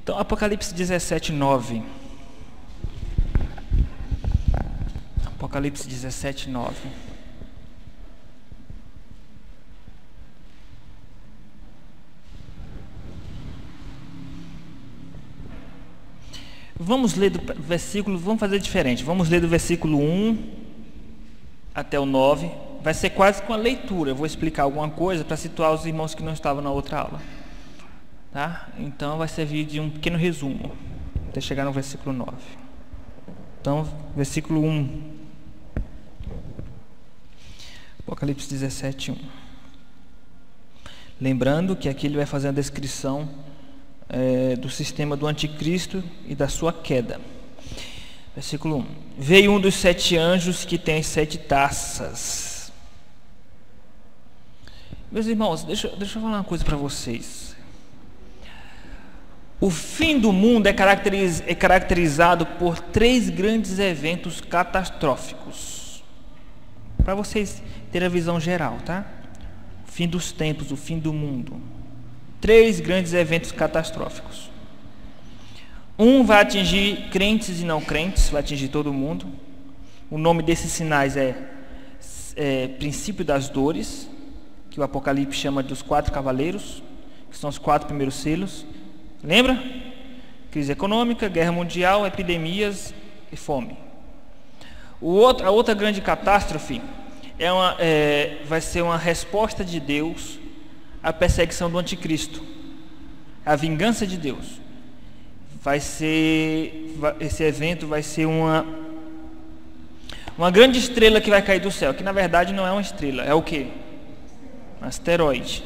Então, Apocalipse 17, 9. Apocalipse 17, 9. Vamos ler do versículo, vamos fazer diferente. Vamos ler do versículo 1 até o 9. Vai ser quase com a leitura. Eu vou explicar alguma coisa para situar os irmãos que não estavam na outra aula. Tá? Então vai servir de um pequeno resumo até chegar no versículo 9. Então, versículo 1. Apocalipse 17, 1. Lembrando que aqui ele vai fazer a descrição do sistema do anticristo e da sua queda. Versículo 1. Veio um dos 7 anjos que tem as 7 taças. Meus irmãos, deixa eu falar uma coisa para vocês. O fim do mundo é caracterizado por 3 grandes eventos catastróficos. Para vocês terem a visão geral, tá? O fim dos tempos, o fim do mundo. 3 grandes eventos catastróficos. Um vai atingir crentes e não crentes, vai atingir todo mundo. O nome desses sinais é princípio das dores, que o Apocalipse chama dos 4 cavaleiros, que são os 4 primeiros selos. Lembra? Crise econômica, guerra mundial, epidemias e fome. A outra grande catástrofe vai ser uma resposta de Deus à perseguição do anticristo, a vingança de Deus. Esse evento vai ser uma grande estrela que vai cair do céu, que na verdade não é uma estrela, é o quê? Um asteroide.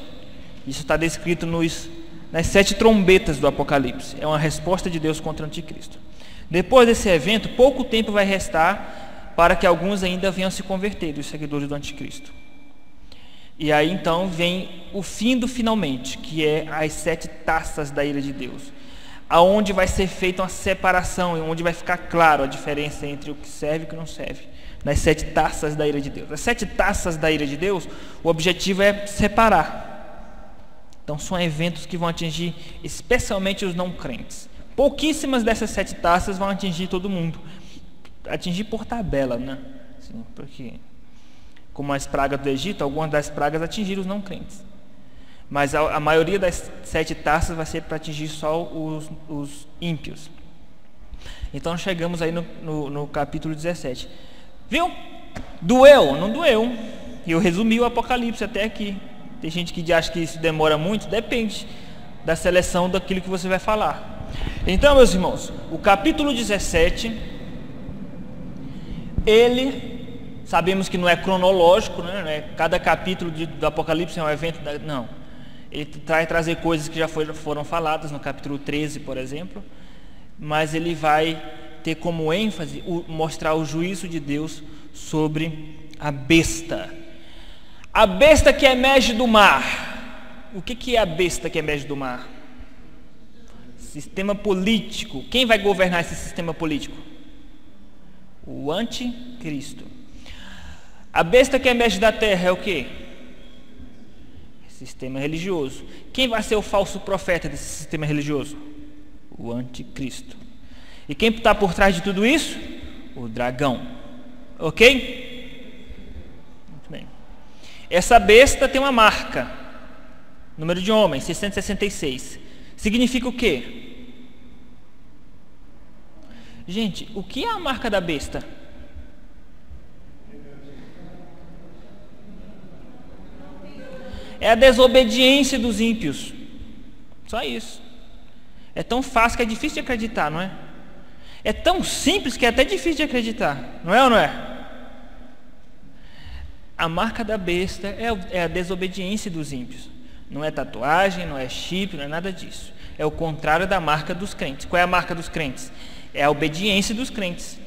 Isso está descrito nas 7 trombetas do Apocalipse. É uma resposta de Deus contra o anticristo. Depois desse evento, pouco tempo vai restar para que alguns ainda venham se converter, dos seguidores do anticristo. E aí então vem o fim do finalmente, que é as 7 taças da ira de Deus, aonde vai ser feita uma separação, e onde vai ficar claro a diferença entre o que serve e o que não serve, nas 7 taças da ira de Deus. As 7 taças da ira de Deus, o objetivo é separar. Então são eventos que vão atingir especialmente os não crentes. Pouquíssimas dessas 7 taças vão atingir todo mundo, atingir por tabela, né? Assim, porque como as pragas do Egito, algumas das pragas atingiram os não crentes. Mas a maioria das 7 taças vai ser para atingir só os ímpios. Então chegamos aí no capítulo 17. Viu? Doeu? Não doeu. Eu resumi o Apocalipse até aqui. Tem gente que acha que isso demora muito. Depende da seleção daquilo que você vai falar. Então, meus irmãos, o capítulo 17, sabemos que não é cronológico, né? Cada capítulo do Apocalipse é um evento, não. Ele vai trazer coisas que já foram faladas no capítulo 13, por exemplo, mas ele vai ter como ênfase mostrar o juízo de Deus sobre a besta. A besta que emerge do mar. O que é a besta que emerge do mar? Sistema político. Quem vai governar esse sistema político? O anticristo. A besta que emerge da terra é o quê? Sistema religioso. Quem vai ser o falso profeta desse sistema religioso? O anticristo. E quem está por trás de tudo isso? O dragão. Ok? Muito bem. Essa besta tem uma marca. Número de homens, 666. Significa o quê? Gente, o que é a marca da besta? É a desobediência dos ímpios. Só isso. É tão fácil que é difícil de acreditar, não é? É tão simples que é até difícil de acreditar. Não é ou não é? A marca da besta é a desobediência dos ímpios. Não é tatuagem, não é chip, não é nada disso. É o contrário da marca dos crentes. Qual é a marca dos crentes? É a obediência dos crentes.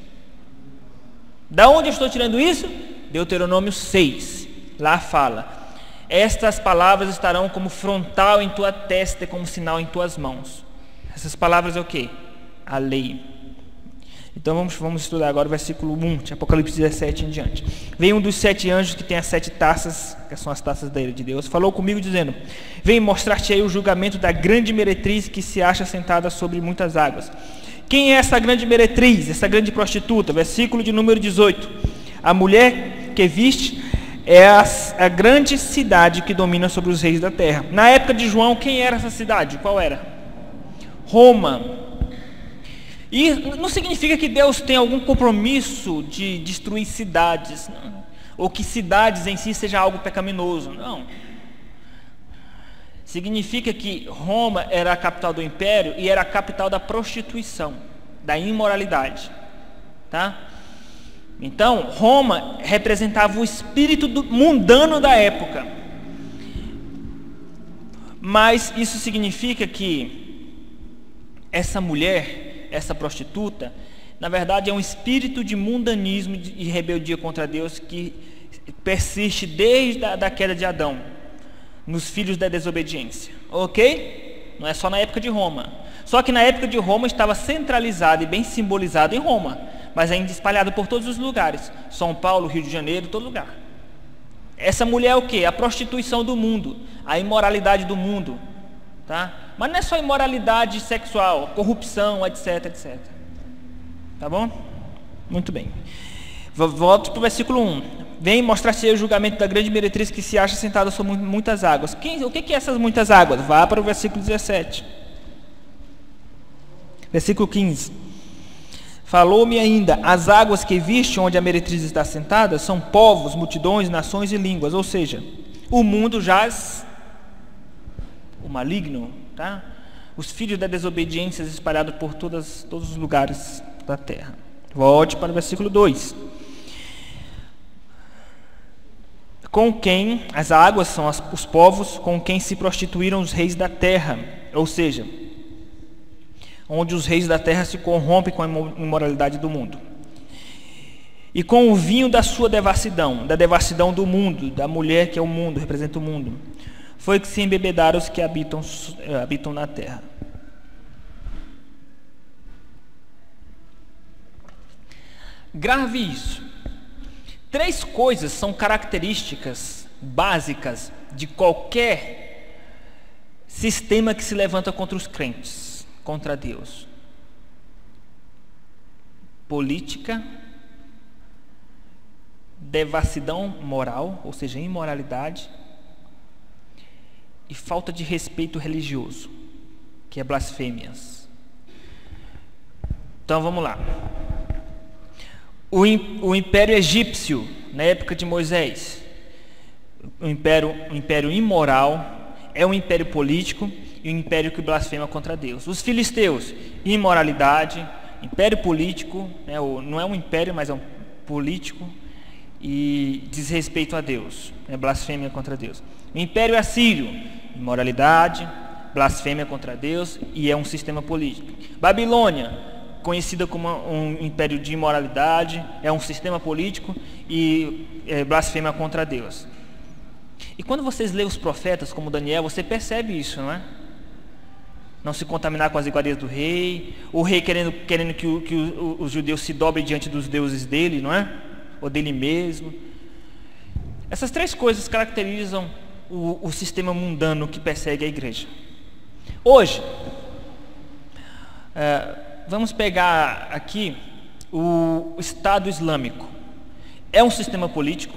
Da onde eu estou tirando isso? Deuteronômio 6. Lá fala: estas palavras estarão como frontal em tua testa e como sinal em tuas mãos. Essas palavras é o quê? A lei. Então vamos estudar agora o versículo 1 de Apocalipse 17 em diante. Veio um dos 7 anjos que tem as 7 taças, que são as taças da ira de Deus, falou comigo dizendo: vem mostrar-te aí o julgamento da grande meretriz que se acha sentada sobre muitas águas. Quem é essa grande meretriz, essa grande prostituta? Versículo de número 18. A mulher que viste é a grande cidade que domina sobre os reis da terra. Na época de João, quem era essa cidade? Qual era? Roma. E não significa que Deus tem algum compromisso de destruir cidades, não. Ou que cidades em si seja algo pecaminoso, não. Significa que Roma era a capital do império e era a capital da prostituição, da imoralidade, tá? Então, Roma representava o espírito mundano da época. Mas isso significa que essa mulher, essa prostituta, na verdade é um espírito de mundanismo e rebeldia contra Deus que persiste desde a queda de Adão, nos filhos da desobediência, ok? Não é só na época de Roma. Só que na época de Roma estava centralizado e bem simbolizado em Roma, mas ainda espalhado por todos os lugares. São Paulo, Rio de Janeiro, todo lugar. Essa mulher é o quê? A prostituição do mundo, a imoralidade do mundo, tá? Mas não é só imoralidade sexual, corrupção, etc, etc. Tá bom? Muito bem. Volto para o versículo 1. Vem mostrar-se o julgamento da grande meretriz que se acha sentada sobre muitas águas. O que é essas muitas águas? Vá para o versículo 17. Versículo 15. Falou-me ainda: as águas que viste onde a meretriz está sentada são povos, multidões, nações e línguas. Ou seja, o mundo jaz, o maligno, tá? Os filhos da desobediência espalhados por todos os lugares da terra. Volte para o versículo 2. Com quem as águas são os povos com quem se prostituíram os reis da terra, ou seja, onde os reis da terra se corrompem com a imoralidade do mundo. E com o vinho da sua devassidão, da devassidão do mundo, da mulher que é o mundo, representa o mundo, foi que se embebedaram os que habitam na terra. Grave isso. 3 coisas são características básicas de qualquer sistema que se levanta contra os crentes, contra Deus: política, devassidão moral, ou seja, imoralidade, e falta de respeito religioso, que é blasfêmias. Então vamos lá. O Império Egípcio, na época de Moisés, o império imoral, é um império político e um império que blasfema contra Deus. Os filisteus, imoralidade, império político, né, não é um império, mas é um político, e desrespeito a Deus, blasfêmia contra Deus. O Império Assírio, imoralidade, blasfêmia contra Deus e é um sistema político. Babilônia, conhecida como um império de imoralidade, é um sistema político e blasfêmia contra Deus. E quando vocês lêem os profetas como Daniel, você percebe isso, não é? Não se contaminar com as iguarias do rei, o rei querendo que os judeus se dobrem diante dos deuses dele, não é? Ou dele mesmo. Essas 3 coisas caracterizam o sistema mundano que persegue a igreja. Hoje, vamos pegar aqui o Estado Islâmico. É um sistema político,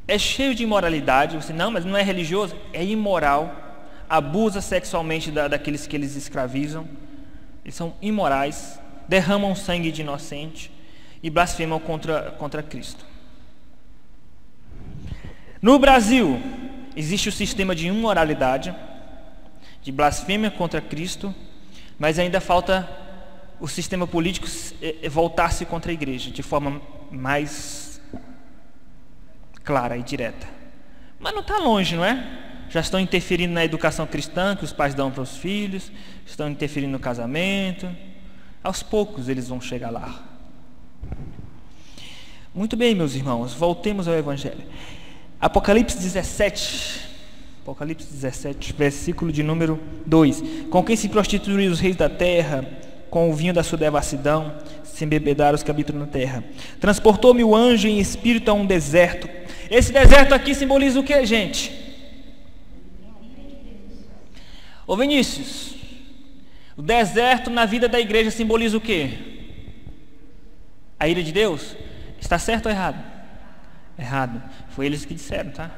é cheio de imoralidade. Você, não, mas não é religioso. É imoral, abusa sexualmente daqueles que eles escravizam. Eles são imorais, derramam sangue de inocente e blasfemam contra Cristo. No Brasil, existe o sistema de imoralidade, de blasfêmia contra Cristo, mas ainda falta o sistema político voltar-se contra a igreja de forma mais clara e direta. Mas não está longe, não é? Já estão interferindo na educação cristã que os pais dão para os filhos, estão interferindo no casamento. Aos poucos eles vão chegar lá. Muito bem, meus irmãos, voltemos ao Evangelho. Apocalipse 17, versículo de número 2. Com quem se prostituem os reis da terra, com o vinho da sua devassidão, se embebedaram os que habitam na terra. Transportou-me o anjo em espírito a um deserto. Esse deserto aqui simboliza o que, gente? Ô Vinícius, o deserto na vida da igreja simboliza o que? A ira de Deus? Está certo ou errado? Errado. Foi eles que disseram, tá?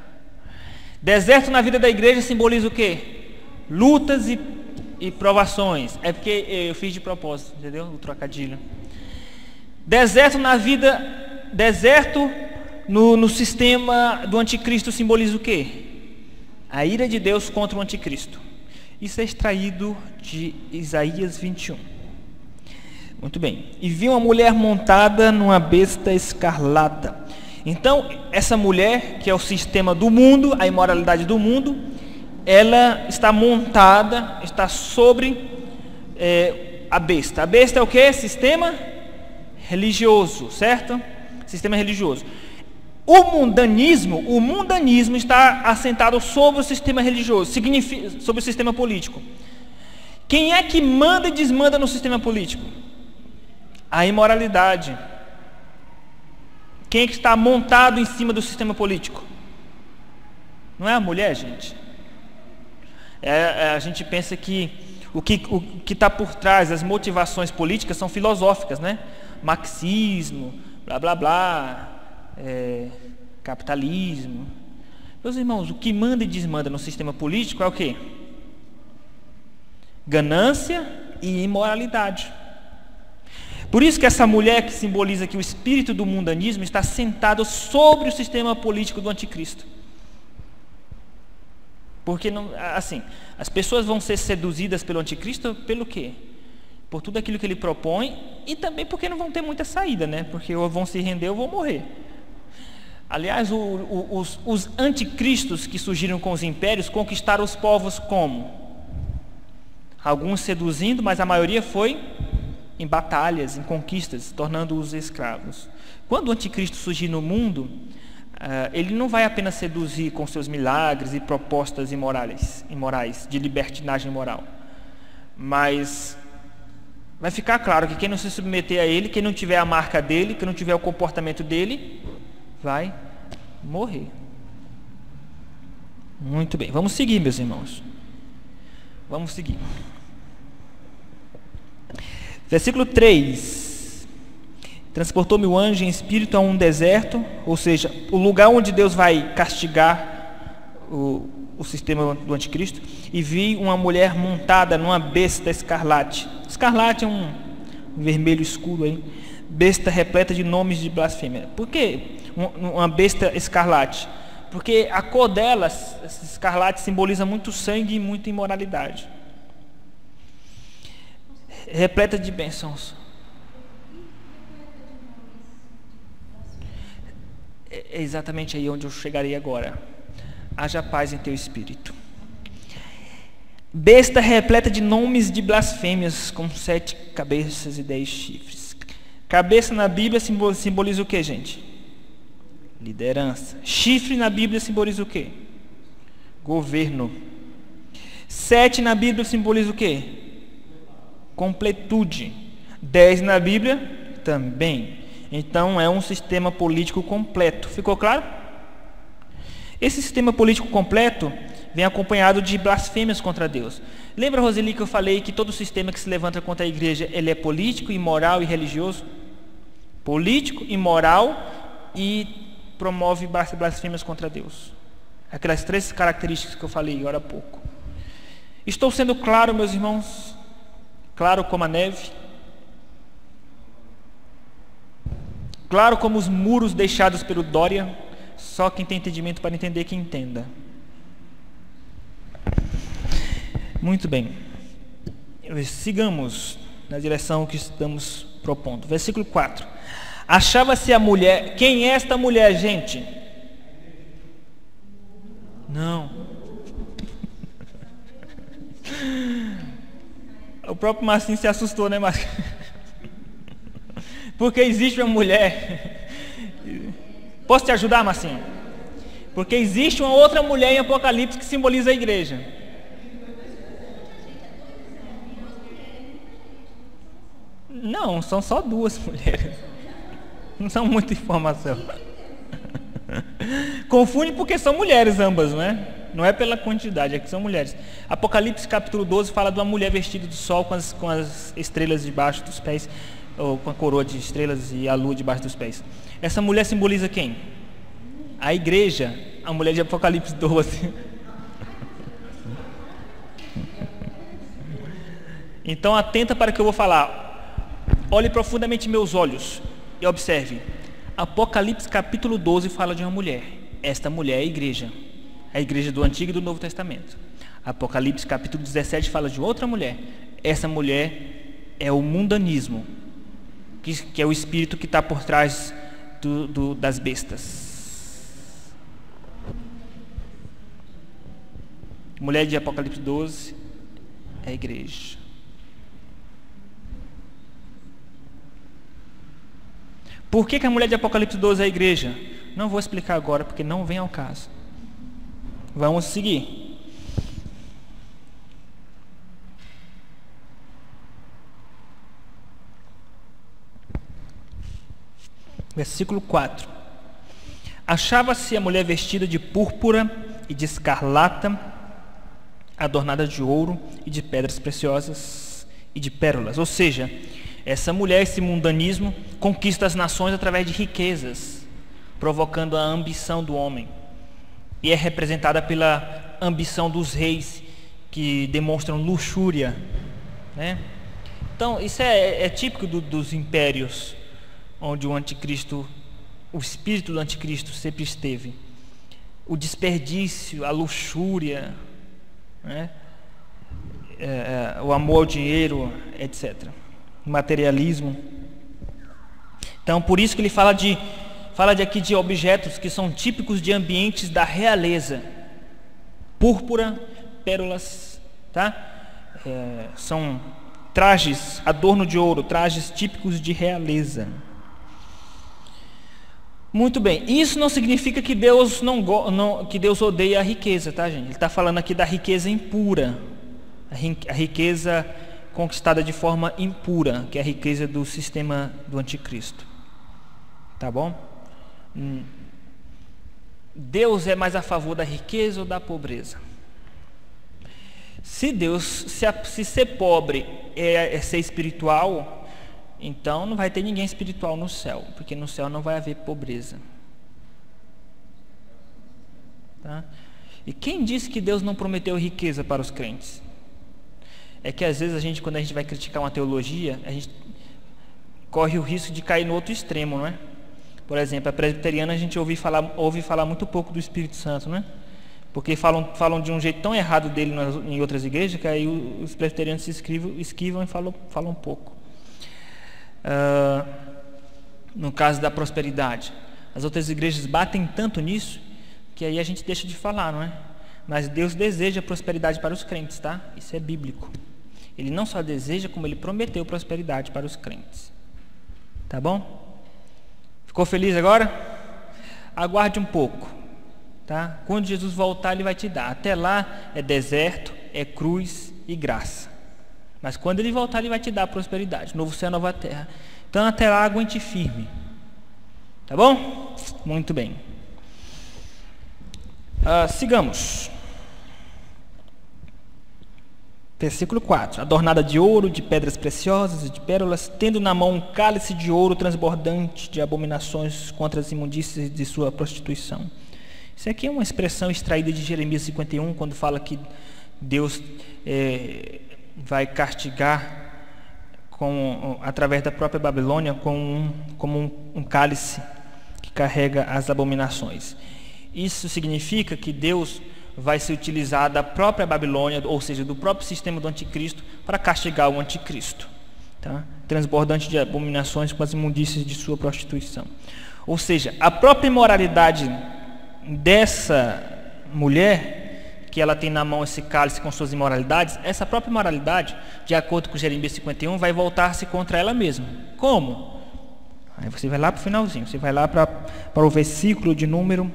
Deserto na vida da igreja simboliza o que? Lutas e provações. É porque eu fiz de propósito, entendeu? O trocadilho. Deserto na vida, deserto no sistema do anticristo simboliza o que? A ira de Deus contra o anticristo. Isso é extraído de Isaías 21. Muito bem. E vi uma mulher montada numa besta escarlata. Então, essa mulher, que é o sistema do mundo, a imoralidade do mundo, ela está montada, está sobre a besta. A besta é o que? Sistema religioso, certo? Sistema religioso. O mundanismo está assentado sobre o sistema religioso, sobre o sistema político. Quem é que manda e desmanda no sistema político? A imoralidade. Quem é que está montado em cima do sistema político? Não é a mulher, gente. A gente pensa que o que está por trás, as motivações políticas são filosóficas, né? Marxismo, blá blá blá, capitalismo. Meus irmãos, o que manda e desmanda no sistema político é o quê? Ganância e imoralidade. Por isso que essa mulher, que simboliza que o espírito do mundanismo, está sentado sobre o sistema político do anticristo. Porque as pessoas vão ser seduzidas pelo anticristo pelo quê? Por tudo aquilo que ele propõe, e também porque não vão ter muita saída, né? Porque ou vão se render ou vão morrer. Aliás, os anticristos que surgiram com os impérios conquistaram os povos como? Alguns seduzindo, mas a maioria foi em batalhas, em conquistas, tornando-os escravos. Quando o anticristo surgir no mundo, ele não vai apenas seduzir com seus milagres e propostas imorais de libertinagem moral, mas vai ficar claro que quem não se submeter a ele, quem não tiver a marca dele, quem não tiver o comportamento dele, vai morrer. Muito bem, vamos seguir, meus irmãos. Vamos seguir. Versículo 3. Transportou-me o anjo em espírito a um deserto, ou seja, o lugar onde Deus vai castigar o sistema do anticristo, e vi uma mulher montada numa besta escarlate. Escarlate é um vermelho escuro aí. Besta repleta de nomes de blasfêmia. Por que uma besta escarlate? Porque a cor dela, esse escarlate, simboliza muito sangue e muita imoralidade. Repleta de bênçãos. É exatamente aí onde eu chegarei agora. Haja paz em teu espírito. Besta repleta de nomes de blasfêmias, com 7 cabeças e 10 chifres. Cabeça na Bíblia simboliza o que, gente? Liderança. Chifre na Bíblia simboliza o que? Governo. 7 na Bíblia simboliza o que? Completude. 10 na Bíblia também. Então é um sistema político completo. Ficou claro? Esse sistema político completo vem acompanhado de blasfêmias contra Deus. Lembra, Roseli, que eu falei que todo sistema que se levanta contra a igreja, ele é político, imoral e religioso? Político, imoral e promove blasfêmias contra Deus. Aquelas 3 características que eu falei agora há pouco. Estou sendo claro, meus irmãos? Claro como a neve? Claro como os muros deixados pelo Dória? Só quem tem entendimento para entender, que entenda. Muito bem. Sigamos na direção que estamos propondo. Versículo 4. Achava-se a mulher. Quem é esta mulher, gente? Não. O próprio Marcinho se assustou, né, Marcinho? Porque existe uma mulher. Posso te ajudar, Marcinho? Porque existe uma outra mulher em Apocalipse que simboliza a igreja. Não, são só 2 mulheres. Não são muita informação. Confunde porque são mulheres ambas, né? Não é pela quantidade, é que são mulheres. Apocalipse capítulo 12 fala de uma mulher vestida de sol com as estrelas debaixo dos pés, ou com a coroa de estrelas e a lua debaixo dos pés. Essa mulher simboliza quem? A igreja, a mulher de Apocalipse 12. Então atenta para o que eu vou falar. Olhe profundamente meus olhos e observe. Apocalipse capítulo 12 fala de uma mulher. Esta mulher é a igreja do Antigo e do Novo Testamento. Apocalipse capítulo 17 fala de outra mulher. Essa mulher é o mundanismo, que é o espírito que está por trás das bestas. Mulher de Apocalipse 12 é a igreja. Por que a mulher de Apocalipse 12 é a igreja? Não vou explicar agora, porque não vem ao caso. Vamos seguir. Versículo 4. Achava-se a mulher vestida de púrpura e de escarlata, adornada de ouro e de pedras preciosas e de pérolas. Ou seja, essa mulher, esse mundanismo, conquista as nações através de riquezas, provocando a ambição do homem. E é representada pela ambição dos reis, que demonstram luxúria, né? Então, isso é típico dos impérios, onde o anticristo, o espírito do anticristo sempre esteve. O desperdício, a luxúria, né? O amor ao dinheiro, etc. O materialismo. Então, por isso que ele fala aqui de objetos que são típicos de ambientes da realeza. Púrpura, pérolas, tá? São trajes, adorno de ouro, trajes típicos de realeza. Muito bem, isso não significa que Deus que Deus odeia a riqueza, tá, gente? Ele está falando aqui da riqueza impura, a riqueza conquistada de forma impura, que é a riqueza do sistema do anticristo. Tá bom? Deus é mais a favor da riqueza ou da pobreza? Se ser pobre é ser espiritual, então não vai ter ninguém espiritual no céu, porque no céu não vai haver pobreza. Tá? E quem disse que Deus não prometeu riqueza para os crentes? É que às vezes quando a gente vai criticar uma teologia, a gente corre o risco de cair no outro extremo, não é? Por exemplo, a presbiteriana a gente ouve falar muito pouco do Espírito Santo, né? Porque falam de um jeito tão errado dele em outras igrejas, que aí os presbiterianos se esquivam e falam pouco. No caso da prosperidade, as outras igrejas batem tanto nisso, que aí a gente deixa de falar, não é? Mas Deus deseja prosperidade para os crentes, tá? Isso é bíblico. Ele não só deseja, como Ele prometeu prosperidade para os crentes. Tá bom? Ficou feliz agora? Aguarde um pouco, tá? Quando Jesus voltar, Ele vai te dar. Até lá é deserto, é cruz e graça. Mas quando Ele voltar, Ele vai te dar prosperidade. Novo céu, nova terra. Então até lá, aguente firme. Tá bom? Muito bem. Sigamos. Versículo 4. Adornada de ouro, de pedras preciosas e de pérolas, tendo na mão um cálice de ouro transbordante de abominações contra as imundícias de sua prostituição. Isso aqui é uma expressão extraída de Jeremias 51, quando fala que Deus vai castigar através da própria Babilônia como um cálice que carrega as abominações. Isso significa que Deus vai se utilizar da própria Babilônia, ou seja, do próprio sistema do anticristo, para castigar o anticristo, tá? Transbordante de abominações com as imundícias de sua prostituição. Ou seja, a própria imoralidade dessa mulher, que ela tem na mão esse cálice com suas imoralidades, essa própria imoralidade, de acordo com Jeremias 51, vai voltar-se contra ela mesma. Como? Aí você vai lá para o finalzinho, você vai lá para o versículo de número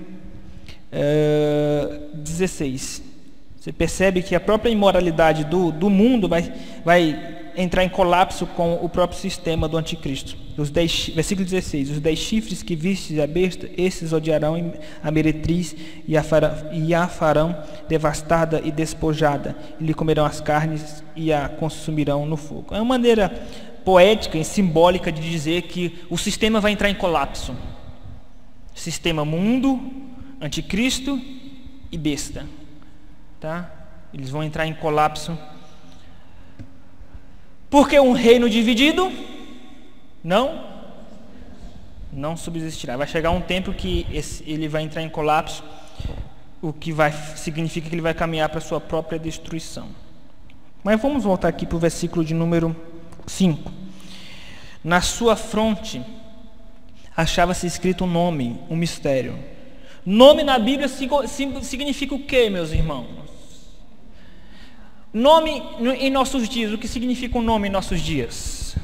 16. Você percebe que a própria imoralidade do mundo vai entrar em colapso com o próprio sistema do anticristo. Versículo 16: os 10 chifres que vistes a besta, esses odiarão a meretriz e a farão devastada e despojada, e lhe comerão as carnes e a consumirão no fogo. É uma maneira poética e simbólica de dizer que o sistema vai entrar em colapso. Sistema mundo, anticristo e besta. Tá? Eles vão entrar em colapso. Porque um reino dividido não subsistirá. Vai chegar um tempo que ele vai entrar em colapso, o que significa que ele vai caminhar para a sua própria destruição. Mas vamos voltar aqui para o versículo de número 5. Na sua fronte achava-se escrito um nome, um mistério. Nome na Bíblia significa o quê, meus irmãos? Nome em nossos dias, o que significa um nome em nossos dias?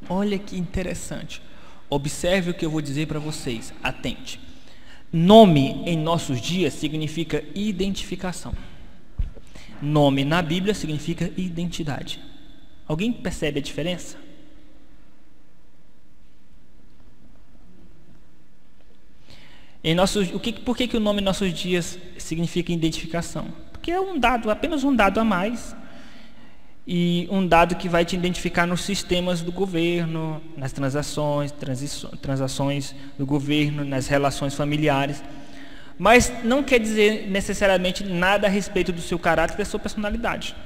Olha que interessante. Observe o que eu vou dizer para vocês. Atente. Nome em nossos dias significa identificação. Nome na Bíblia significa identidade. Alguém percebe a diferença? Por que o nome em nossos dias significa identificação? Porque é apenas um dado a mais, e um dado que vai te identificar nos sistemas do governo, nas transações do governo, nas relações familiares, mas não quer dizer necessariamente nada a respeito do seu caráter e da sua personalidade.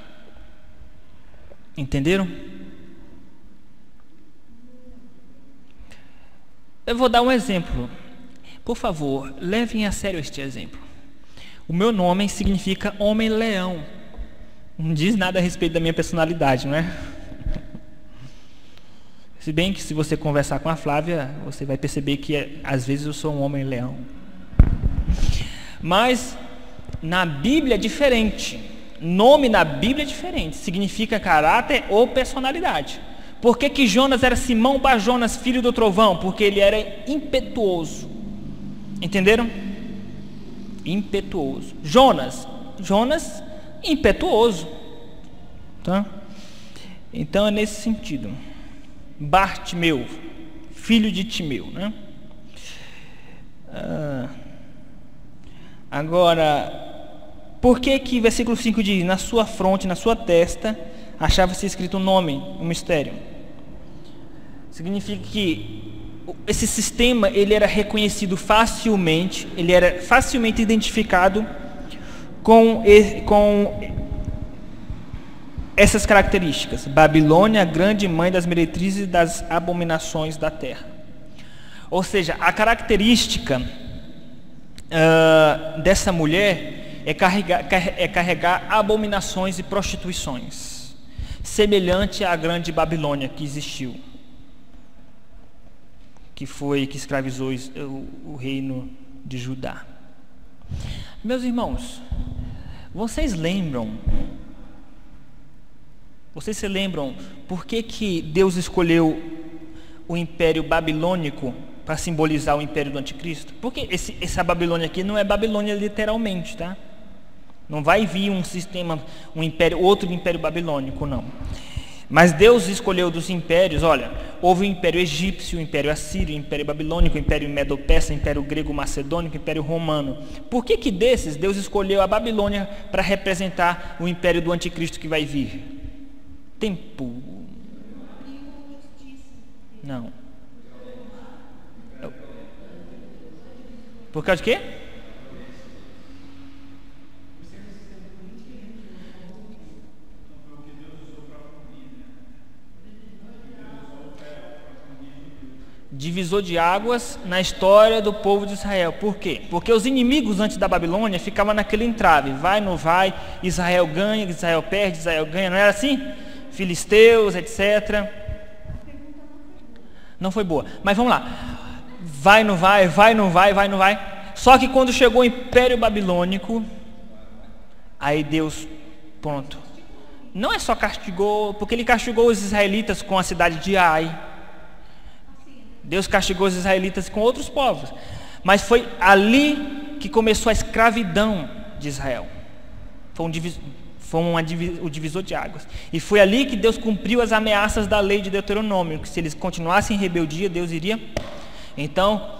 Entenderam? Eu vou dar um exemplo. Por favor, levem a sério este exemplo. O meu nome significa homem-leão. Não diz nada a respeito da minha personalidade, não é? Se bem que se você conversar com a Flávia, você vai perceber que às vezes eu sou um homem-leão. Mas na Bíblia é diferente. Nome na Bíblia é diferente. Significa caráter ou personalidade. Por que Jonas era Simão Bar-Jonas, filho do trovão? Porque ele era impetuoso. Entenderam? Impetuoso. Jonas, impetuoso. Tá? Então é nesse sentido. Bartimeu, filho de Timeu, né? Agora, por que versículo 5 diz: na sua fronte, na sua testa, achava-se escrito um nome, um mistério? Significa que esse sistema ele era reconhecido facilmente, ele era facilmente identificado com essas características: Babilônia, a grande mãe das meretrizes e das abominações da terra. Ou seja, a característica dessa mulher é carregar abominações e prostituições, semelhante à grande Babilônia que existiu, que escravizou o reino de Judá. Meus irmãos, vocês se lembram por que Deus escolheu o Império Babilônico para simbolizar o Império do Anticristo? Porque essa Babilônia aqui não é Babilônia literalmente, tá? Não vai vir outro império babilônico, não. Mas Deus escolheu dos impérios, olha, houve o Império Egípcio, o Império Assírio, o Império Babilônico, o Império Medo-Persa, o Império Grego-Macedônico, o Império Romano. Por que desses Deus escolheu a Babilônia para representar o Império do Anticristo que vai vir? Tempo. Não. Por causa de quê? Divisor de águas na história do povo de Israel. Por quê? Porque os inimigos antes da Babilônia ficavam naquele entrave: vai, não vai, Israel ganha, Israel perde, Israel ganha. Não era assim? Filisteus, etc. Não foi boa, mas vamos lá. Vai, não vai, vai, não vai, vai, não vai. Só que quando chegou o Império Babilônico, aí Deus, pronto. Não é só castigou, porque ele castigou os israelitas com a cidade de Ai. Deus castigou os israelitas com outros povos, mas foi ali que começou a escravidão de Israel. Foi o divisor de águas. E foi ali que Deus cumpriu as ameaças da lei de Deuteronômio, que se eles continuassem em rebeldia, Deus iria. Então,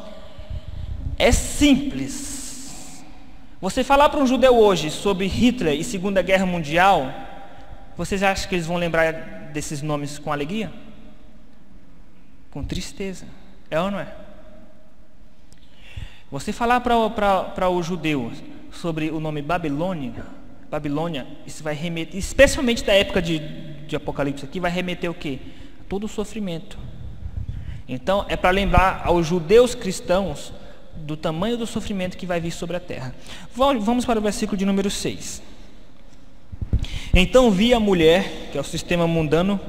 é simples. Você falar para um judeu hoje sobre Hitler e Segunda Guerra Mundial, vocês acham que eles vão lembrar desses nomes com alegria? Com tristeza. É ou não é? Você falar para o judeu sobre o nome Babilônia, isso vai remeter, especialmente da época de Apocalipse aqui, vai remeter o quê? Todo o sofrimento. Então, é para lembrar aos judeus cristãos do tamanho do sofrimento que vai vir sobre a terra. Vamos para o versículo de número 6. Então vi a mulher, que é o sistema mundano,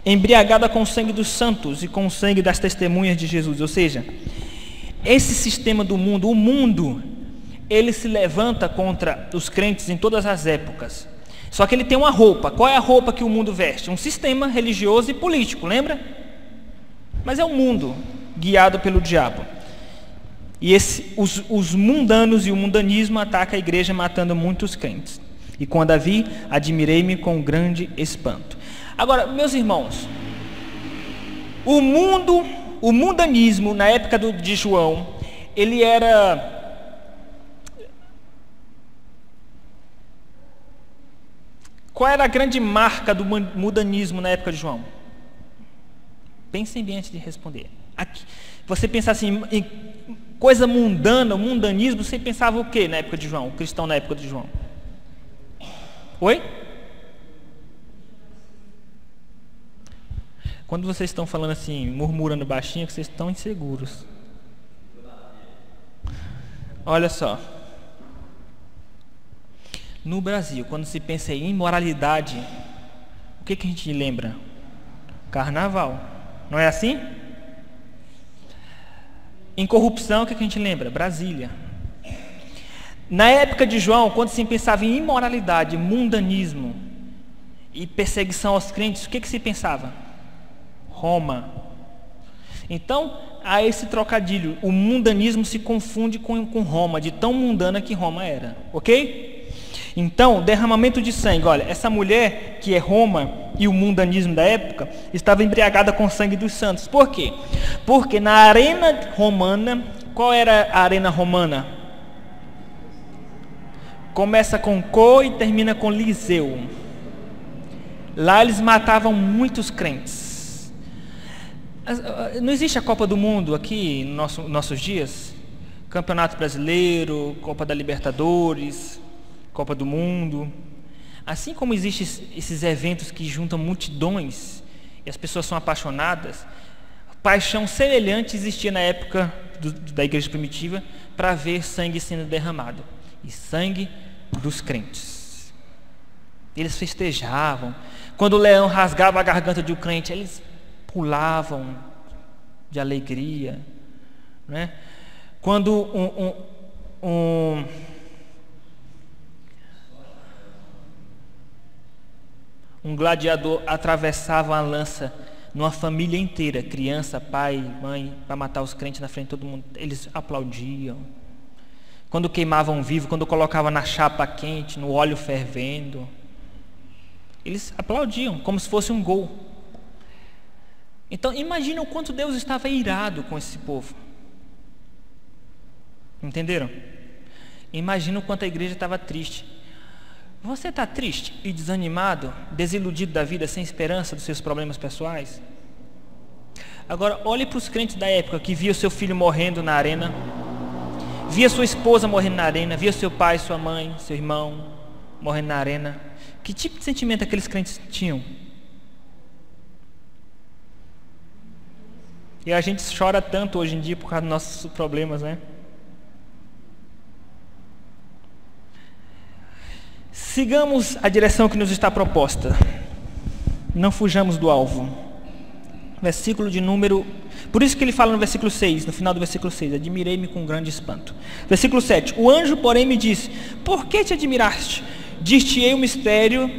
embriagada com o sangue dos santos e com o sangue das testemunhas de Jesus. Ou seja, esse sistema do mundo, o mundo, ele se levanta contra os crentes em todas as épocas. Só que ele tem uma roupa. Qual é a roupa que o mundo veste? Um sistema religioso e político, lembra? Mas é o mundo guiado pelo diabo. E os mundanos e o mundanismo atacam a igreja, matando muitos crentes. E quando a vi, admirei-me com grande espanto. Agora, meus irmãos, o mundanismo, na época de João, ele era... Qual era a grande marca do mundanismo na época de João? Pensem bem antes de responder. Aqui, você pensar assim, em coisa mundana, o mundanismo, você pensava o que na época de João? O cristão na época de João? Oi? Quando vocês estão falando assim, murmurando baixinho, que vocês estão inseguros. Olha só. No Brasil, quando se pensa em imoralidade, o que a gente lembra? Carnaval. Não é assim? Em corrupção, o que a gente lembra? Brasília. Na época de João, quando se pensava em imoralidade, mundanismo e perseguição aos crentes, o que se pensava? Roma. Então, há esse trocadilho. O mundanismo se confunde com Roma, de tão mundana que Roma era. Ok? Então, derramamento de sangue. Olha, essa mulher que é Roma e o mundanismo da época estava embriagada com o sangue dos santos. Por quê? Porque na arena romana, qual era a arena romana? Começa com Co e termina com Liseu. Lá eles matavam muitos crentes. Não existe a Copa do Mundo aqui nos nossos dias? Campeonato Brasileiro, Copa da Libertadores, Copa do Mundo. Assim como existem esses eventos que juntam multidões e as pessoas são apaixonadas, paixão semelhante existia na época da igreja primitiva para ver sangue sendo derramado. E sangue dos crentes. Eles festejavam. Quando o leão rasgava a garganta de um crente, eles pulavam de alegria, né? Quando um gladiador atravessava a lança numa família inteira, criança, pai, mãe, para matar os crentes na frente de todo mundo, eles aplaudiam. Quando queimavam vivo, quando colocavam na chapa quente, no óleo fervendo, eles aplaudiam, como se fosse um gol. Então, imagina o quanto Deus estava irado com esse povo. Entenderam? Imagina o quanto a igreja estava triste. Você está triste e desanimado, desiludido da vida, sem esperança dos seus problemas pessoais? Agora, olhe para os crentes da época que via seu filho morrendo na arena, via sua esposa morrendo na arena, via seu pai, sua mãe, seu irmão morrendo na arena. Que tipo de sentimento aqueles crentes tinham? E a gente chora tanto hoje em dia por causa dos nossos problemas, né? Sigamos a direção que nos está proposta. Não fujamos do alvo. Versículo de número... Por isso que ele fala no versículo 6, no final do versículo 6, admirei-me com grande espanto. Versículo 7, o anjo, porém, me disse, por que te admiraste? Dir-te-ei o mistério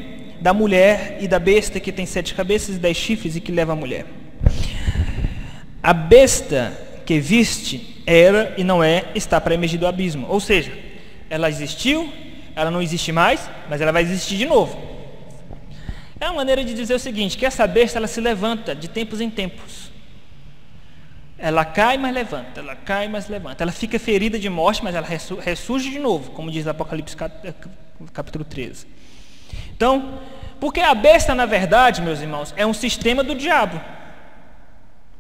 da mulher e da besta que tem 7 cabeças e 10 chifres e que leva a mulher. A besta que viste era e não é, está para emergir do abismo. Ou seja, ela existiu, ela não existe mais, mas ela vai existir de novo. É uma maneira de dizer o seguinte, que essa besta ela se levanta de tempos em tempos. Ela cai, mas levanta, ela cai, mas levanta. Ela fica ferida de morte, mas ela ressurge de novo, como diz Apocalipse capítulo 13. Então, porque a besta, na verdade, meus irmãos, é um sistema do diabo.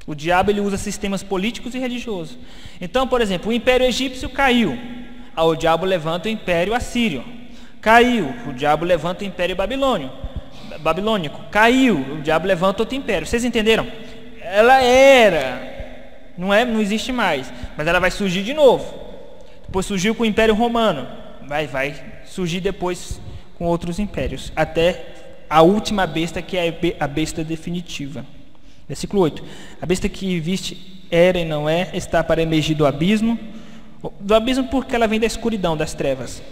O diabo ele usa sistemas políticos e religiosos. Então, por exemplo, o Império Egípcio caiu. O diabo levanta o Império Assírio. Caiu. O diabo levanta o Império Babilônico. Caiu. O diabo levanta outro império. Vocês entenderam? Ela era. Não existe mais. Mas ela vai surgir de novo. Depois surgiu com o Império Romano. Vai surgir depois com outros impérios. Até a última besta, que é a besta definitiva. Versículo 8. A besta que viste era e não é, está para emergir do abismo porque ela vem da escuridão, das trevas,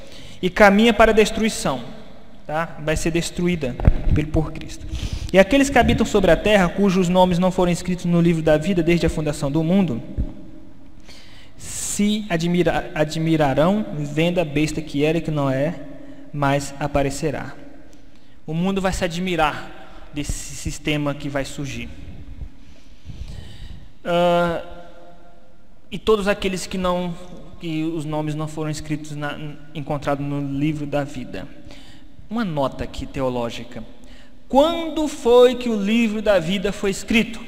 e caminha para a destruição, tá? Vai ser destruída por Cristo. E aqueles que habitam sobre a terra, cujos nomes não foram escritos no livro da vida desde a fundação do mundo, se admirarão vendo a besta que era e que não é, mas aparecerá. O mundo vai se admirar desse sistema que vai surgir. E todos aqueles que os nomes não foram escritos, encontrados no livro da vida. Uma nota aqui teológica. Quando foi que o livro da vida foi escrito?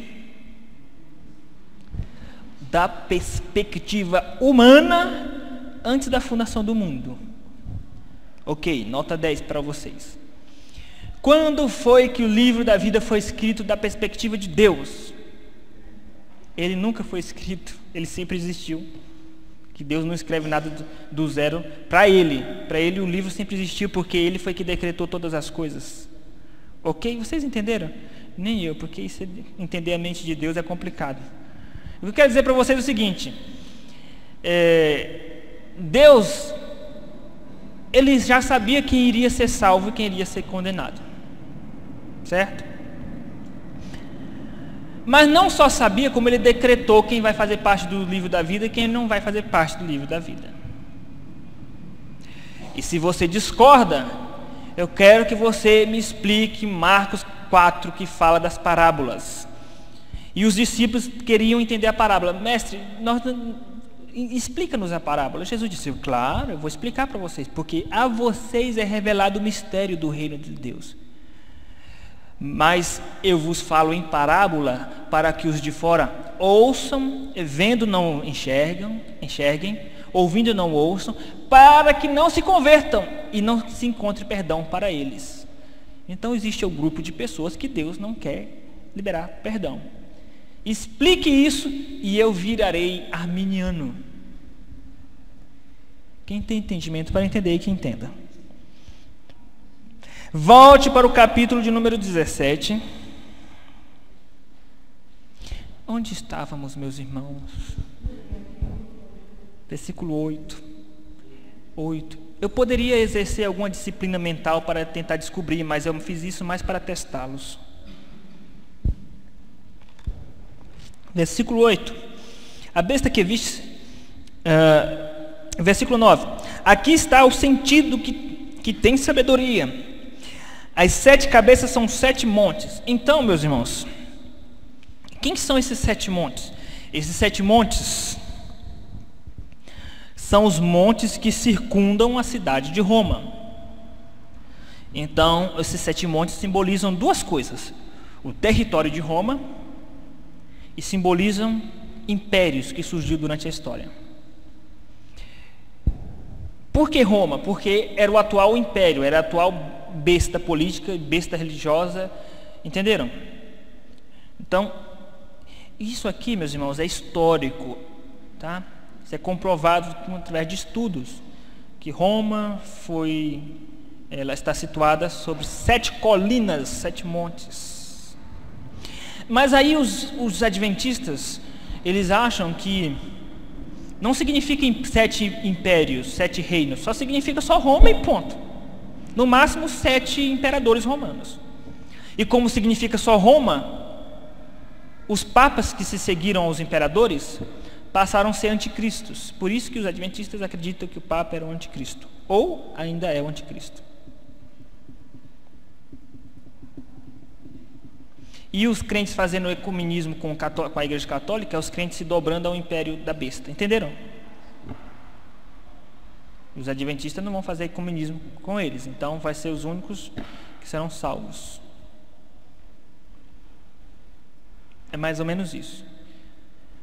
Da perspectiva humana, antes da fundação do mundo. Ok, nota 10 para vocês. Quando foi que o livro da vida foi escrito da perspectiva de Deus? Ele nunca foi escrito, ele sempre existiu. Que Deus não escreve nada do zero para ele. Para ele o livro sempre existiu, porque ele foi que decretou todas as coisas. Ok? Vocês entenderam? Nem eu, porque isso, entender a mente de Deus é complicado. O que eu quero dizer para vocês é o seguinte: Deus, ele já sabia quem iria ser salvo e quem iria ser condenado. Certo? Mas não só sabia, como ele decretou quem vai fazer parte do livro da vida e quem não vai fazer parte do livro da vida. E se você discorda, eu quero que você me explique Marcos 4, que fala das parábolas. E os discípulos queriam entender a parábola. Mestre, explica-nos a parábola. Jesus disse, claro, eu vou explicar para vocês, porque a vocês é revelado o mistério do reino de Deus. Mas eu vos falo em parábola, para que os de fora ouçam, vendo não enxerguem, ouvindo não ouçam, para que não se convertam e não se encontre perdão para eles. Então existe um grupo de pessoas que Deus não quer liberar perdão. Explique isso e eu virarei arminiano. Quem tem entendimento para entender, que entenda. Volte para o capítulo de número 17. Onde estávamos, meus irmãos? Versículo 8. Eu poderia exercer alguma disciplina mental para tentar descobrir, mas eu fiz isso mais para testá-los. Versículo 8. A besta que viste... versículo 9. Aqui está o sentido que tem sabedoria. As 7 cabeças são 7 montes. Então, meus irmãos, quem são esses 7 montes? Esses 7 montes são os montes que circundam a cidade de Roma. Então, esses 7 montes simbolizam duas coisas: o território de Roma e simbolizam impérios que surgiu durante a história. Por que Roma? Porque era o atual império, era a atual besta política, besta religiosa, entenderam? Então, isso aqui, meus irmãos, é histórico, tá? Isso é comprovado através de estudos, que Roma ela está situada sobre 7 colinas, 7 montes. Mas aí os adventistas, eles acham que não significa 7 impérios, 7 reinos, só significa só Roma e ponto. No máximo 7 imperadores romanos. E como significa só Roma, os papas que se seguiram aos imperadores passaram a ser anticristos. Por isso que os adventistas acreditam que o Papa era o anticristo, ou ainda é o anticristo. E os crentes fazendo ecumenismo com a Igreja Católica, é os crentes se dobrando ao império da besta. Entenderam? Os adventistas não vão fazer ecumenismo com eles, então vai ser os únicos que serão salvos. É mais ou menos isso.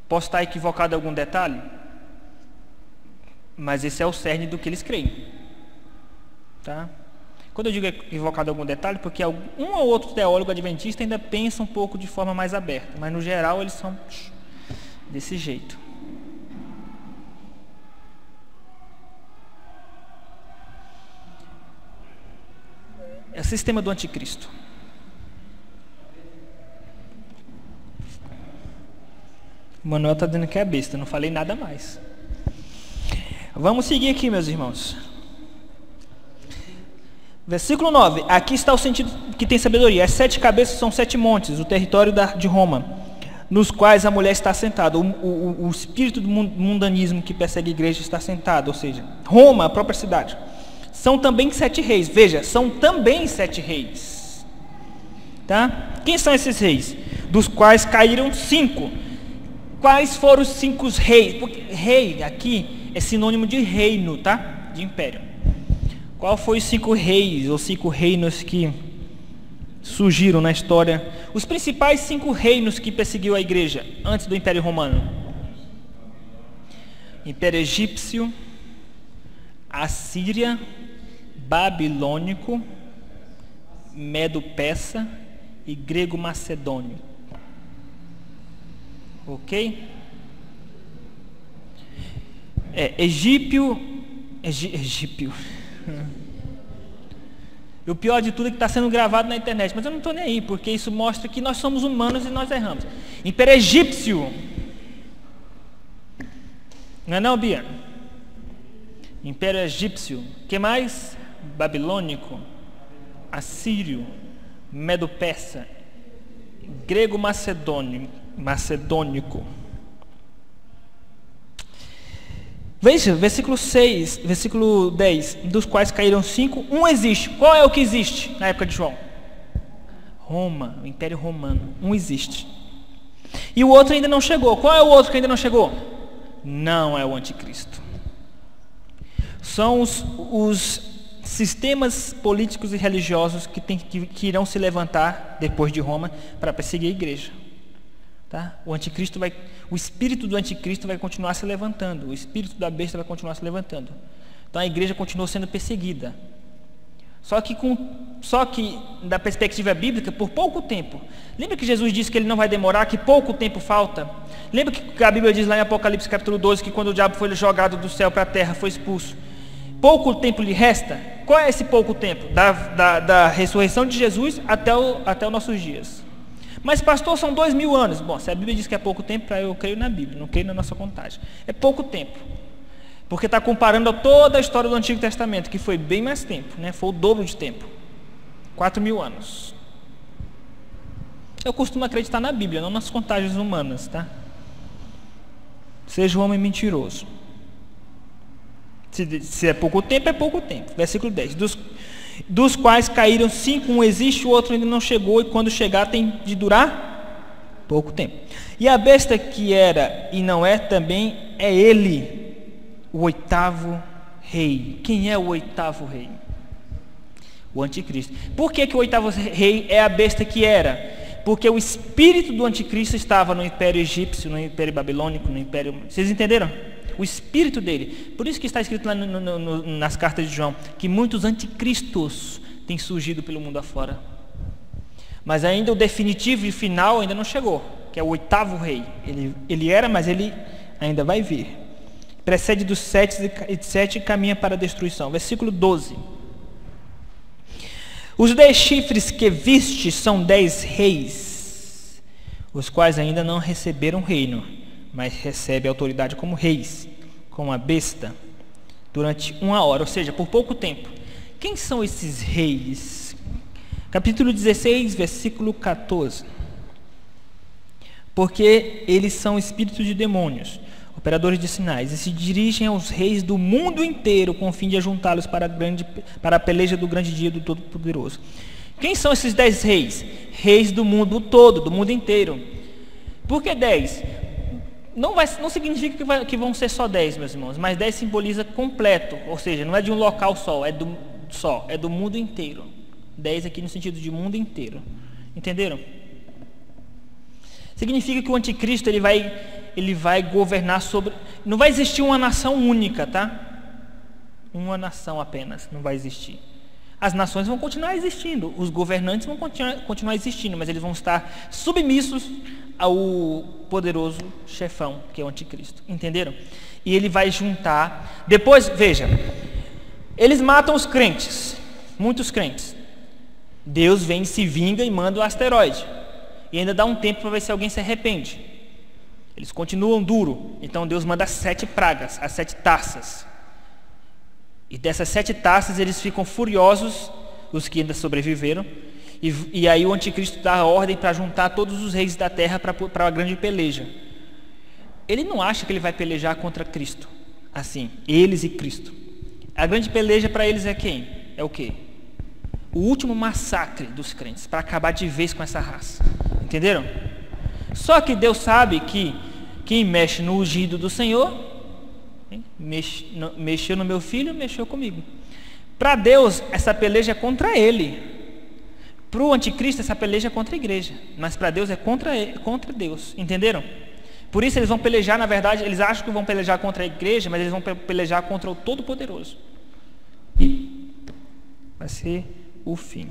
Posso estar equivocado em algum detalhe, mas esse é o cerne do que eles creem. Tá? Quando eu digo equivocado em algum detalhe, porque um ou outro teólogo adventista ainda pensa um pouco de forma mais aberta, mas no geral eles são desse jeito. É o sistema do anticristo. O Manuel está dizendo que é besta, não falei nada mais. Vamos seguir aqui, meus irmãos. Versículo 9. Aqui está o sentido que tem sabedoria. As 7 cabeças são 7 montes, o território de Roma, nos quais a mulher está sentada. O espírito do mundanismo que persegue a igreja está sentado, ou seja, Roma, a própria cidade. São também 7 reis. Veja, são também 7 reis. Tá? Quem são esses reis? Dos quais caíram 5. Quais foram os 5 reis? Porque rei aqui é sinônimo de reino, tá? De império. Qual foi os 5 reis ou 5 reinos que surgiram na história? Os principais 5 reinos que perseguiu a igreja antes do Império Romano: Império Egípcio, Assíria, Babilônico, Medo-Persa e Grego-Macedônio. Ok? Egípcio. E o pior de tudo é que está sendo gravado na internet, mas eu não estou nem aí, porque isso mostra que nós somos humanos e nós erramos. Império Egípcio. Não é não, Bia? Império Egípcio. Que mais? Babilônico, Assírio, Medo-Persa, Grego-Macedônico. Veja, versículo 6, versículo 10, dos quais caíram 5, um existe. Qual é o que existe na época de João? Roma, o Império Romano, um existe. E o outro ainda não chegou. Qual é o outro que ainda não chegou? Não é o anticristo. São os sistemas políticos e religiosos que irão se levantar depois de Roma para perseguir a igreja. Tá? O espírito do anticristo vai continuar se levantando, o espírito da besta vai continuar se levantando. Então a igreja continua sendo perseguida. Só que da perspectiva bíblica, por pouco tempo. Lembra que Jesus disse que ele não vai demorar, que pouco tempo falta? Lembra que a Bíblia diz lá em Apocalipse capítulo 12 que quando o diabo foi jogado do céu para a terra, foi expulso? Pouco tempo lhe resta? Qual é esse pouco tempo? Da ressurreição de Jesus até os nossos dias. Mas pastor, são 2000 anos. Bom, se a Bíblia diz que é pouco tempo, eu creio na Bíblia, não creio na nossa contagem. É pouco tempo. Porque está comparando a toda a história do Antigo Testamento, que foi bem mais tempo, né? Foi o dobro de tempo. 4000 anos. Eu costumo acreditar na Bíblia, não nas contagens humanas, tá? Seja um homem mentiroso. Se é pouco tempo, é pouco tempo. Versículo 10. Dos quais caíram 5, um existe, o outro ainda não chegou, e quando chegar tem de durar pouco tempo. E a besta que era e não é também é ele, o 8º rei. Quem é o 8º rei? O anticristo. Por que o 8º rei é a besta que era? Porque o espírito do anticristo estava no Império Egípcio, no Império Babilônico, no Império... Vocês entenderam? O espírito dele. Por isso que está escrito lá nas cartas de João, que muitos anticristos têm surgido pelo mundo afora. Mas ainda o definitivo e final ainda não chegou, que é o 8º rei. Ele era, mas ele ainda vai vir. Precede dos 7 e caminha para a destruição. Versículo 12. Os 10 chifres que viste são 10 reis, os quais ainda não receberam reino, mas recebe autoridade como reis, como a besta, durante 1 hora, ou seja, por pouco tempo. Quem são esses reis? Capítulo 16, versículo 14. Porque eles são espíritos de demônios, operadores de sinais, e se dirigem aos reis do mundo inteiro com o fim de ajuntá-los para a peleja do grande dia do Todo-Poderoso. Quem são esses 10 reis? Reis do mundo todo, do mundo inteiro. Por que 10? Não significa que vão ser só 10, meus irmãos, mas 10 simboliza completo, ou seja, não é de um local só, é do mundo inteiro. 10 aqui no sentido de mundo inteiro. Entenderam? Significa que o anticristo ele vai governar sobre... Não vai existir uma nação única, tá? Uma nação apenas, não vai existir. As nações vão continuar existindo, os governantes vão continuar existindo, mas eles vão estar submissos ao poderoso chefão, que é o anticristo. Entenderam? E ele vai juntar... Depois, veja, eles matam os crentes, muitos crentes. Deus vem, se vinga e manda o asteroide. E ainda dá um tempo para ver se alguém se arrepende. Eles continuam duro. Então Deus manda 7 pragas, as 7 taças. E dessas 7 taças eles ficam furiosos, os que ainda sobreviveram. E aí o anticristo dá a ordem para juntar todos os reis da terra para a grande peleja. Ele não acha que ele vai pelejar contra Cristo. Assim, eles e Cristo. A grande peleja para eles é quem? É o quê? O último massacre dos crentes, para acabar de vez com essa raça. Entenderam? Só que Deus sabe que quem mexe no ungido do Senhor, mexeu no meu filho, mexeu comigo. Para Deus, essa peleja é contra ele. Para o anticristo, essa peleja é contra a igreja. Mas para Deus é contra Deus. Entenderam? Por isso eles vão pelejar, na verdade, eles acham que vão pelejar contra a igreja, mas eles vão pelejar contra o Todo-Poderoso. E vai ser o fim.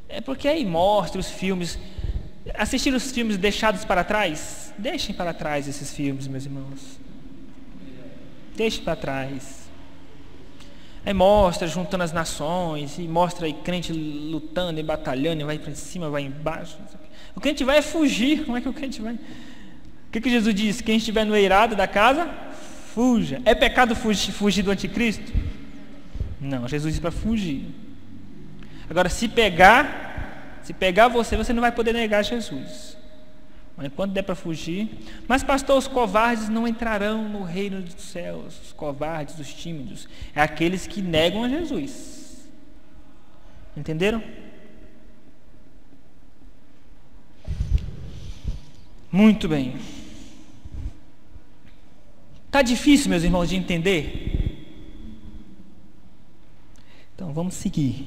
É porque aí mostra os filmes. Assistir os filmes deixados para trás? Deixem para trás esses filmes, meus irmãos. Deixem para trás. Aí mostra juntando as nações, e mostra aí crente lutando e batalhando, e vai para cima, vai embaixo. O crente vai fugir. Como é que o crente vai? O que Jesus diz? Quem estiver no eirado da casa, fuja. É pecado fugir do anticristo? Não, Jesus diz para fugir. Agora, se pegar você não vai poder negar Jesus. Mas enquanto der para fugir... Mas pastor, os covardes não entrarão no reino dos céus. Os covardes, os tímidos. É aqueles que negam a Jesus. Entenderam? Muito bem. Está difícil, meus irmãos, de entender? Então, vamos seguir.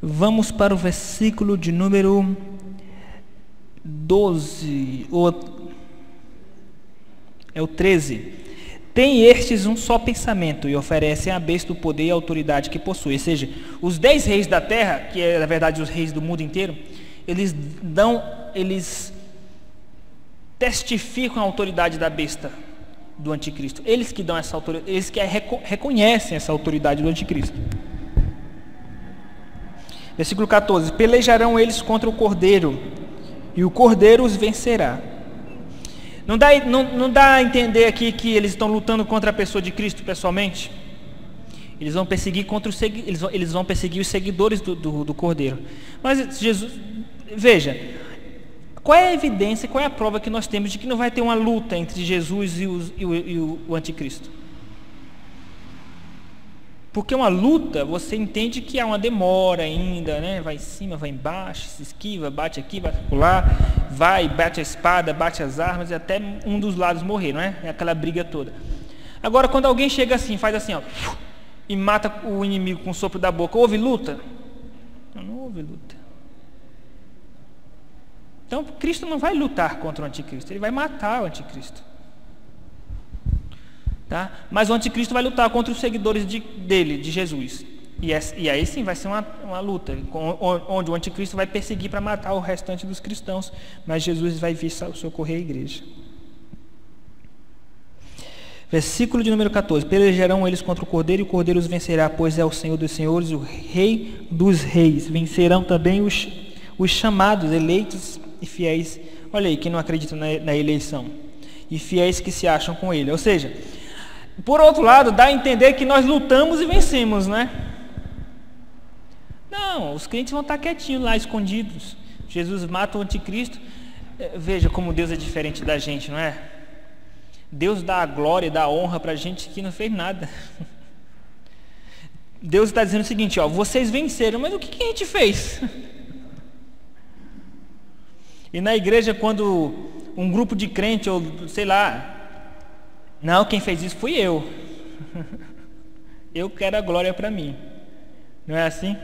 Vamos para o versículo de número 12, é o 13. Tem estes um só pensamento e oferecem à besta o poder e a autoridade que possui. Ou seja, os 10 reis da terra, que é na verdade os reis do mundo inteiro, eles testificam a autoridade da besta, do anticristo. Eles que dão essa autoridade, eles que reconhecem essa autoridade do anticristo. Versículo 14: pelejarão eles contra o cordeiro, e o cordeiro os vencerá. Não dá a entender aqui que eles estão lutando contra a pessoa de Cristo pessoalmente. Eles vão perseguir eles vão perseguir os seguidores do cordeiro. Mas Jesus, veja, qual é a evidência, qual é a prova que nós temos de que não vai ter uma luta entre Jesus e o anticristo? Porque uma luta, você entende que há uma demora ainda, né? Vai em cima, vai embaixo, se esquiva, bate aqui, bate lá, vai, bate a espada, bate as armas, e até um dos lados morrer, não é? É aquela briga toda. Agora, quando alguém chega assim, faz assim, ó, e mata o inimigo com o sopro da boca, houve luta? Não houve luta. Então, Cristo não vai lutar contra o anticristo, ele vai matar o anticristo. Tá? Mas o anticristo vai lutar contra os seguidores dele, de Jesus. E aí sim vai ser uma luta, onde o anticristo vai perseguir para matar o restante dos cristãos, mas Jesus vai vir socorrer a igreja. Versículo de número 14: pelejarão eles contra o cordeiro, e o cordeiro os vencerá, pois é o Senhor dos senhores, o Rei dos reis. Vencerão também os chamados, eleitos e fiéis. Olha aí, quem não acredita na eleição. E fiéis que se acham com ele. Ou seja, por outro lado, dá a entender que nós lutamos e vencemos, né? Não, os crentes vão estar quietinhos lá, escondidos, Jesus mata o anticristo. Veja como Deus é diferente da gente, não é? Deus dá a glória e dá a honra para a gente que não fez nada. Deus está dizendo o seguinte, ó, vocês venceram, mas o que a gente fez? E na igreja, quando um grupo de crente, ou sei lá, não, quem fez isso fui eu. Eu quero a glória para mim. Não é assim?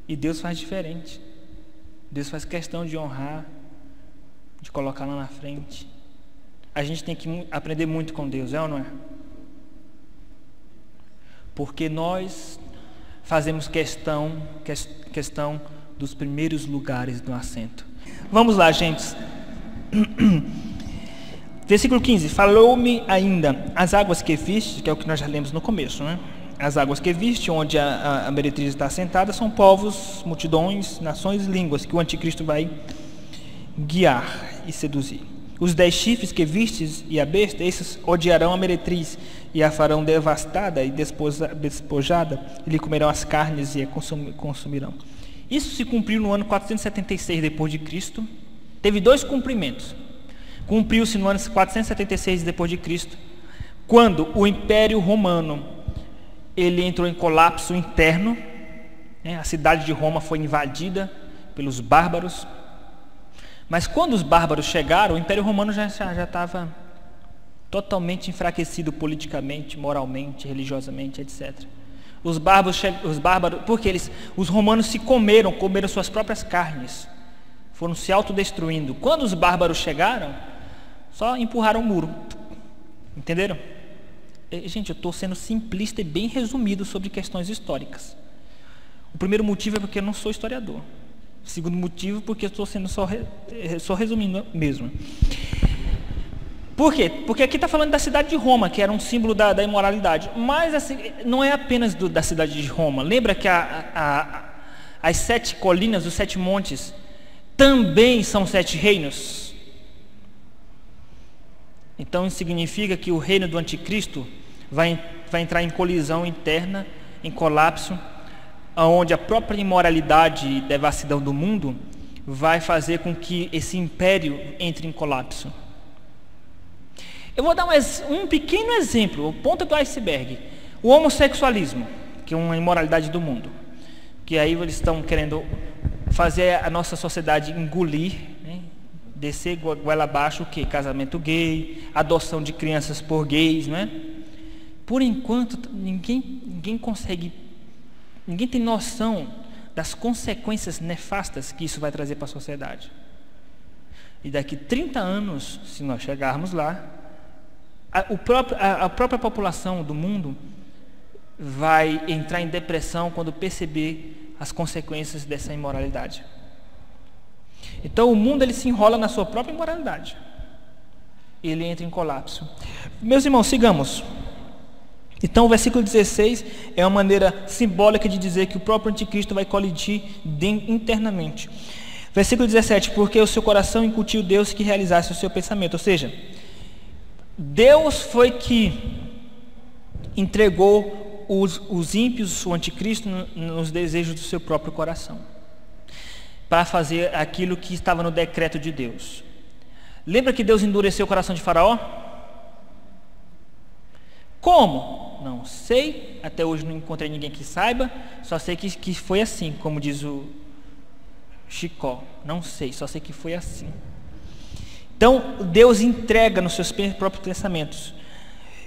E Deus faz diferente. Deus faz questão de honrar, de colocar lá na frente. A gente tem que aprender muito com Deus, é ou não é? Porque nós fazemos questão dos primeiros lugares do assento. Vamos lá, gente. Versículo 15. Falou-me ainda as águas que viste, que é o que nós já lemos no começo, né? As águas que viste, onde a meretriz está assentada, são povos, multidões, nações e línguas que o anticristo vai guiar e seduzir. Os 10 chifres que vistes e a besta, esses odiarão a meretriz e a farão devastada e despojada, e lhe comerão as carnes e a consumirão. Isso se cumpriu no ano 476 depois de Cristo. Teve 2 cumprimentos. Cumpriu-se no ano 476 depois de Cristo, quando o Império Romano ele entrou em colapso interno, né? A cidade de Roma foi invadida pelos bárbaros. Mas quando os bárbaros chegaram, o Império Romano já estava totalmente enfraquecido politicamente, moralmente, religiosamente, etc. Os bárbaros, porque os romanos se comeram suas próprias carnes, foram se autodestruindo. Quando os bárbaros chegaram, só empurraram o muro. Entenderam? Gente, eu estou sendo simplista e bem resumido sobre questões históricas. O primeiro motivo é porque eu não sou historiador. O segundo motivo, porque eu estou sendo só resumindo mesmo. Por quê? Porque aqui está falando da cidade de Roma, que era um símbolo da imoralidade. Mas assim, não é apenas da cidade de Roma. Lembra que as 7 colinas, os 7 montes, também são 7 reinos? Então isso significa que o reino do anticristo vai entrar em colisão interna, em colapso, onde a própria imoralidade e devassidão do mundo vai fazer com que esse império entre em colapso. Eu vou dar um pequeno exemplo, a ponta do iceberg. O homossexualismo, que é uma imoralidade do mundo, que aí eles estão querendo fazer a nossa sociedade engolir, né? Descer goela abaixo o quê? Casamento gay, adoção de crianças por gays, né? Por enquanto, ninguém tem noção das consequências nefastas que isso vai trazer para a sociedade. E daqui 30 anos, se nós chegarmos lá, a própria população do mundo vai entrar em depressão quando perceber as consequências dessa imoralidade. Então o mundo ele se enrola na sua própria imoralidade. Ele entra em colapso. Meus irmãos, sigamos. Então o versículo 16 é uma maneira simbólica de dizer que o próprio anticristo vai colidir internamente. Versículo 17, porque o seu coração incutiu Deus que realizasse o seu pensamento. Ou seja, Deus foi que entregou os ímpios, o anticristo, nos desejos do seu próprio coração, para fazer aquilo que estava no decreto de Deus. Lembra que Deus endureceu o coração de Faraó? Como? Não sei, até hoje não encontrei ninguém que saiba, só sei que foi assim, como diz o Chicó. Não sei, só sei que foi assim. Então, Deus entrega nos seus próprios pensamentos.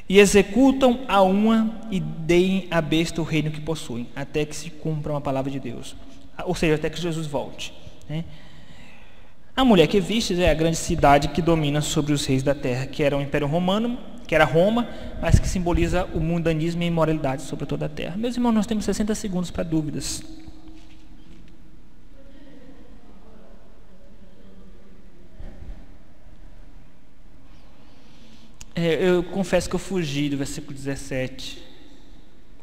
E executam a uma e deem à besta o reino que possuem, até que se cumpra uma palavra de Deus. Ou seja, até que Jesus volte, né? A mulher que vistes é a grande cidade que domina sobre os reis da terra, que era o Império Romano, que era Roma, mas que simboliza o mundanismo e a imoralidade sobre toda a terra. Meus irmãos, nós temos 60 segundos para dúvidas. Eu confesso que eu fugi do versículo 17,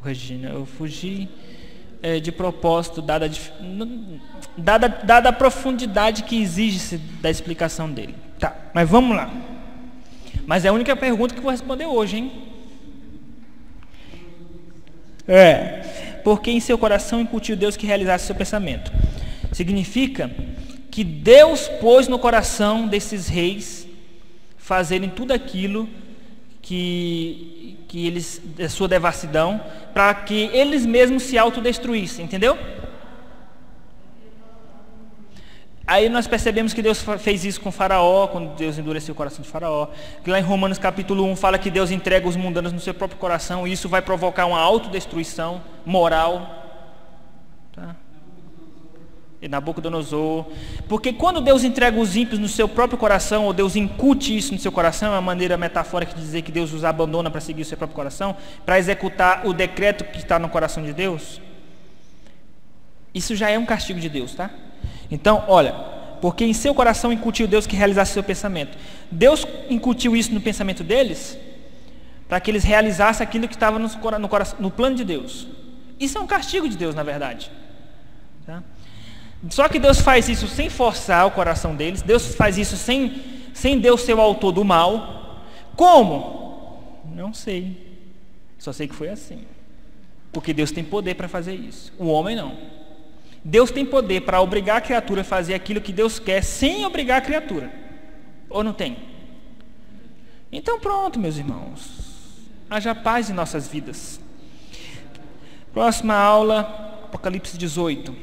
Regina, eu fugi de propósito, dada a profundidade que exige-se da explicação dele. Tá, mas vamos lá. Mas é a única pergunta que eu vou responder hoje, hein? Porque em seu coração incutiu Deus que realizasse seu pensamento. Significa que Deus pôs no coração desses reis fazerem tudo aquilo que eles, da sua devassidão, para que eles mesmos se autodestruíssem, entendeu? Aí nós percebemos que Deus fez isso com Faraó, quando Deus endureceu o coração de Faraó. Que lá em Romanos capítulo 1 fala que Deus entrega os mundanos no seu próprio coração, e isso vai provocar uma autodestruição moral. Tá? E Nabucodonosor. Porque quando Deus entrega os ímpios no seu próprio coração, ou Deus incute isso no seu coração, é uma maneira metafórica de dizer que Deus os abandona para seguir o seu próprio coração, para executar o decreto que está no coração de Deus. Isso já é um castigo de Deus, tá? Então, olha, porque em seu coração incutiu Deus que realizasse seu pensamento. Deus incutiu isso no pensamento deles, para que eles realizassem aquilo que estava no plano de Deus. Isso é um castigo de Deus, na verdade. Tá? Só que Deus faz isso sem forçar o coração deles. Deus faz isso sem Deus ser o autor do mal. Como? Não sei. Só sei que foi assim. Porque Deus tem poder para fazer isso. O homem não. Deus tem poder para obrigar a criatura a fazer aquilo que Deus quer, sem obrigar a criatura. Ou não tem? Então pronto, meus irmãos. Haja paz em nossas vidas. Próxima aula, Apocalipse 18.